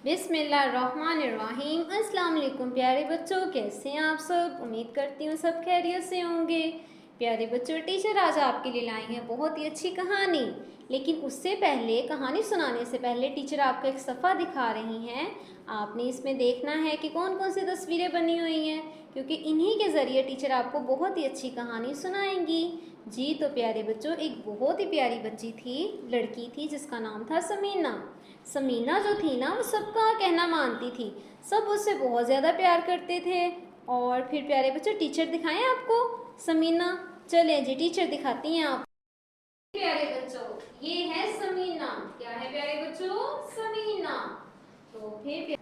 बिस्मिल्लाहिर्रहमानिर्रहीम। अस्सलाम वालेकुम प्यारे बच्चों, कैसे हैं आप सब। उम्मीद करती हूँ सब खैरियत से होंगे। प्यारे बच्चों, टीचर आज आपके लिए लाई हैं बहुत ही अच्छी कहानी। लेकिन उससे पहले, कहानी सुनाने से पहले टीचर आपको एक सफ़ा दिखा रही हैं। आपने इसमें देखना है कि कौन कौन सी तस्वीरें बनी हुई हैं, क्योंकि इन्हीं के ज़रिए टीचर आपको बहुत ही अच्छी कहानी सुनाएंगी। जी तो प्यारे बच्चों, एक बहुत ही प्यारी बच्ची थी, लड़की थी जिसका नाम था समीना। समीना जो थी ना, वो सबका कहना मानती थी, सब उससे बहुत ज़्यादा प्यार करते थे। और फिर प्यारे बच्चों, टीचर दिखाएं आपको समीना। चलें जी, टीचर दिखाती हैं आप। प्यारे बच्चों, ये है समीना। क्या है प्यारे बच्चों? समीना। तो फिर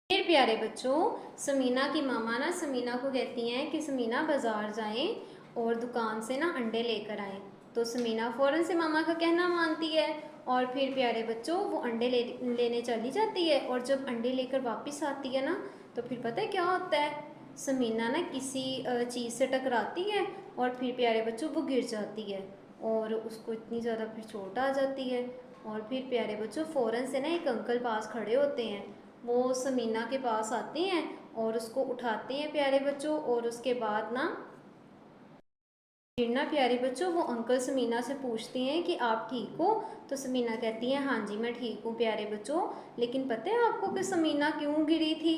प्यारे बच्चों, समीना की मामा ना समीना को कहती हैं कि समीना बाज़ार जाएं और दुकान से ना अंडे लेकर आएं। तो समीना फ़ौरन से मामा का कहना मानती है और फिर प्यारे बच्चों वो अंडे लेने चली जाती है। और जब अंडे लेकर वापस आती है ना, तो फिर पता है क्या होता है। समीना ना किसी चीज़ से टकराती है और फिर प्यारे बच्चों वो गिर जाती है और उसको इतनी ज़्यादा फिर चोट आ जाती है। और फिर प्यारे बच्चों, फ़ौरन से ना एक अंकल पास खड़े होते हैं। वो समीना के पास आते हैं और उसको उठाते हैं प्यारे बच्चों। और उसके बाद ना फिर ना प्यारे बच्चों, वो अंकल समीना से पूछते हैं कि आप ठीक हो। तो समीना कहती है हाँ जी मैं ठीक हूँ प्यारे बच्चों। लेकिन पता है आपको कि समीना क्यों गिरी थी?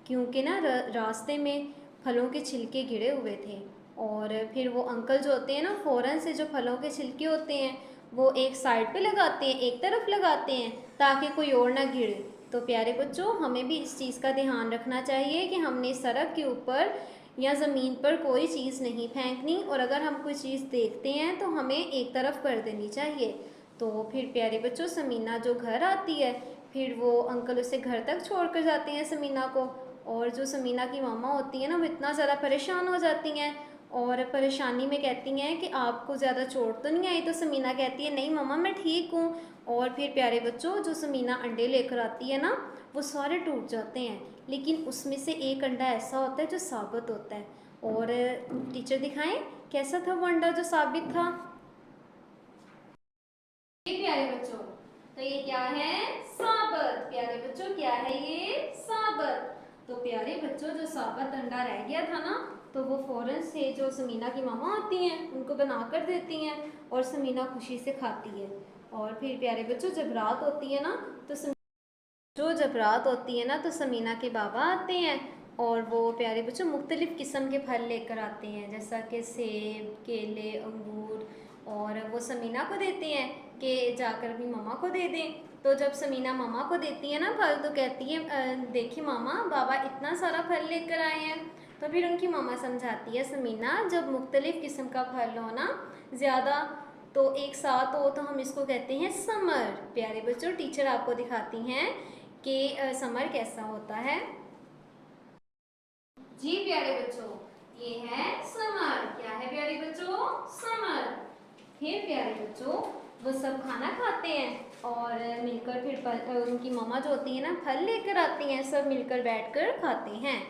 क्योंकि ना रास्ते में फलों के छिलके गिरे हुए थे। और फिर वो अंकल जो होते हैं ना, फ़ौरन से जो फलों के छिलके होते हैं वो एक साइड पे लगाते हैं, एक तरफ लगाते हैं, ताकि कोई और ना गिरे। तो प्यारे बच्चों, हमें भी इस चीज़ का ध्यान रखना चाहिए कि हमने सड़क के ऊपर या ज़मीन पर कोई चीज़ नहीं फेंकनी, और अगर हम कोई चीज़ देखते हैं तो हमें एक तरफ कर देनी चाहिए। तो फिर प्यारे बच्चों, समीना जो घर आती है, फिर वो अंकल उसे घर तक छोड़ कर जाते हैं समीना को। और जो समीना की मामा होती है ना, वो इतना ज़्यादा परेशान हो जाती हैं और परेशानी में कहती हैं कि आपको ज़्यादा चोट तो नहीं आई? तो समीना कहती है नहीं मामा मैं ठीक हूँ। और फिर प्यारे बच्चों, जो समीना अंडे लेकर आती है ना, वो सारे टूट जाते हैं, लेकिन उसमें से एक अंडा ऐसा होता है जो साबित होता है। और टीचर दिखाएं कैसा था वो अंडा जो साबित था। ये प्यारे बच्चों, तो ये क्या है? साबित। प्यारे बच्चों, क्या है ये? साबित। तो प्यारे बच्चों, जो साबित अंडा रह गया था ना, तो वो फ़ौरन से जो समीना की मामा आती हैं उनको बना कर देती हैं और समीना खुशी से खाती है। और फिर प्यारे बच्चों, जब रात होती है ना, तो जब रात होती है ना, तो समीना के बाबा आते हैं और वो प्यारे बच्चों मुख्तलिफ़ किस्म के फल लेकर आते हैं, जैसा कि सेब, केले, अंगूर। और वो समीना को देते हैं कि जाकर अपनी मामा को दे दें। तो जब समीना मामा को देती है ना फल, तो कहती है देखिए मामा, बाबा इतना सारा फल लेकर आए हैं। तो फिर उनकी मामा समझाती है समीना, जब मुख्तलिफ़ किस्म का फल हो ना, ज़्यादा तो एक साथ हो, तो हम इसको कहते हैं समर। प्यारे बच्चों, टीचर आपको दिखाती हैं कि समर कैसा होता है। जी प्यारे बच्चों, ये है समर। क्या है प्यारे बच्चों? समर। फिर प्यारे बच्चों, वो सब खाना खाते हैं और मिलकर फिर उनकी मामा जो होती है ना, फल लेकर आती हैं, सब मिलकर बैठकर खाते हैं।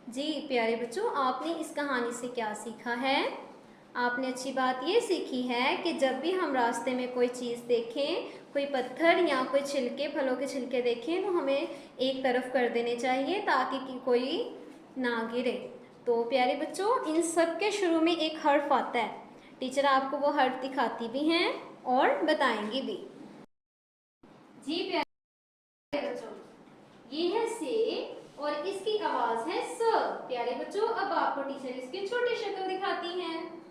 जी प्यारे बच्चों, आपने इस कहानी से क्या सीखा है? आपने अच्छी बात ये सीखी है कि जब भी हम रास्ते में कोई चीज़ देखें, कोई पत्थर या कोई छिलके, फलों के छिलके देखें, तो हमें एक तरफ कर देने चाहिए ताकि कि कोई ना गिरे। तो प्यारे बच्चों, इन सब के शुरू में एक हर्फ आता है। टीचर आपको वो हर्फ दिखाती भी हैं और बताएंगी भी। जी प्यारे बच्चों, ये है से और इसकी आवाज़ है स। प्यारे बच्चों, अब आपको टीचर इसकी छोटी शक्ल दिखाती हैं।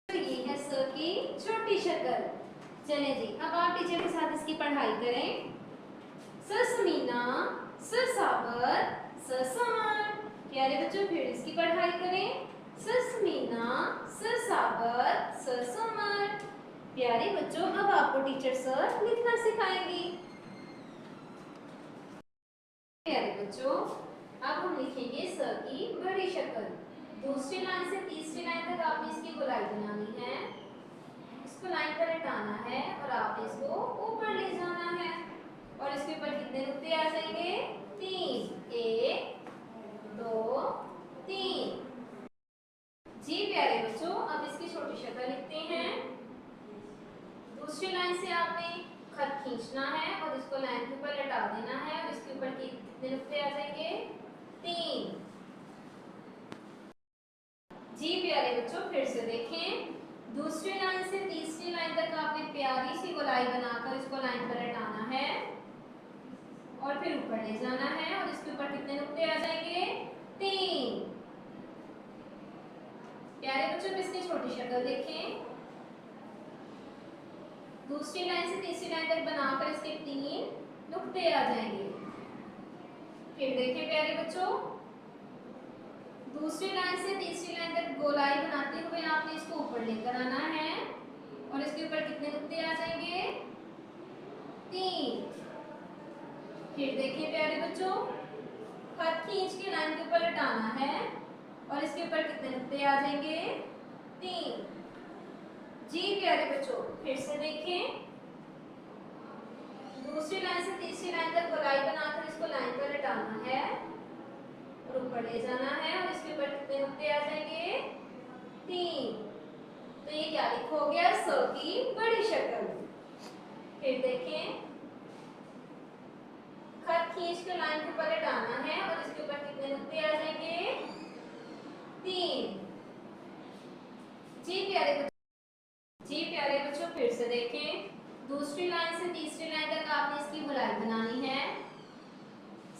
तो ये है स की छोटी शक्ल। चलें जी, अब आप टीचर के साथ इसकी पढ़ाई करें। स समीना, स साबर, स समर। प्यारे बच्चों, फिर इसकी पढ़ाई करें। स समीना, स साबर, स समर। प्यारे बच्चों, अब आपको टीचर सर लिखना सिखाएंगी। प्यारे बच्चों, अब हम लिखेंगे स की बड़ी शक्ल। दूसरी लाइन से तीसरी लाइन तक आपने इसकी गोलाई बनानी है। इसको लाइन पर हटाना है और आपने इसको ऊपर ले जाना है। और इसके ऊपर कितने नुक्ते आ जाएंगे? 3। 1 2 3। जी प्यारे बच्चों, अब इसकी छोटी शक्ल लिखते हैं। दूसरी लाइन से आपने खत खींचना है और इसको लाइन के ऊपर लटा देना है और ऊपर कितने नुक्ते आ जाएंगे? 3। जी प्यारे बच्चों, फिर से देखें। दूसरी लाइन से तीसरी लाइन तक आपने प्यारी सी गोलाई बनाकर इसको लाइन पर हटाना है और फिर ऊपर ले जाना है और इसके ऊपर कितने नुक्ते आ जाएंगे? 3। प्यारे बच्चों, इसकी छोटी शक्ल देखें। दूसरी लाइन से तीसरी लाइन तक बनाकर इसके 3 नुक्ते आ जाएंगे। फिर देखें प्यारे बच्चों, दूसरी लाइन से तीसरी लाइन तक गोलाई बनाते हुए आपने इसको ऊपर लेकर आना है और इसके ऊपर कितने नुक्ते आ जाएंगे? 3। फिर देखिए प्यारे बच्चों, खत खींच के लाइन के ऊपर लटाना है और इसके ऊपर कितने नुक्ते आ जाएंगे? 3। जी प्यारे बच्चों, फिर से देखें। दूसरी लाइन से तीसरी लाइन तक गोलाई बनाकर इसको लाइन पर लटाना है और ऊपर ले जाना है और इसके ऊपर कितने नुक्ते आ जाएंगे? 3। तो ये क्या लिखा हो गया? स की बड़ी शक्ल। फिर देखें, खत खींच कर लाइन के ऊपर लटाना है और इसके ऊपर कितने नुक्ते आ जाएंगे? 3। जी प्यारे बच्चों, फिर से देखें। दूसरी लाइन से तीसरी लाइन तक आपने इसकी गोलाई बनानी है,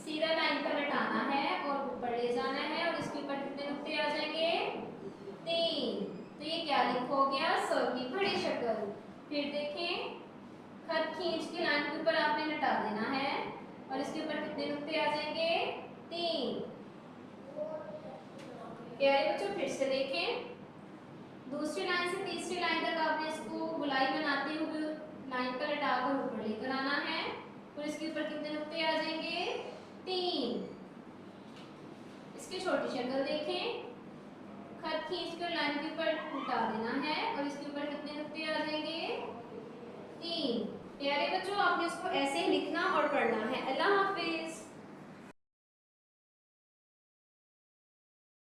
सीधा लाइन पर लटाना है और ऊपर ले जाना है और इसके ऊपर कितने नुक्ते आ जाएंगे? 3। तो ये क्या लिखा हो गया? स की बड़ी शक्ल। फिर देखें, खत खींच के लाइन के ऊपर आपने लटा देना है और इसके ऊपर कितने नुक्ते आ जाएंगे? 3। प्यारे बच्चों, फिर से देखें। दूसरी लाइन से तीसरी लाइन तक आपने इसको गोलाई बनाते हुए लाइन पर लटाकर ऊपर लेकर आना है और इसके ऊपर कितने नुक्ते आ जाएंगे? 3। इसकी छोटी शक्ल देखें। खत खींच कर लाइन के ऊपर उठा देना है और इसके ऊपर कितने नुक्ते आ जाएंगे? 3। प्यारे बच्चों, आपने इसको ऐसे ही लिखना और पढ़ना है। अल्लाह हाफिज।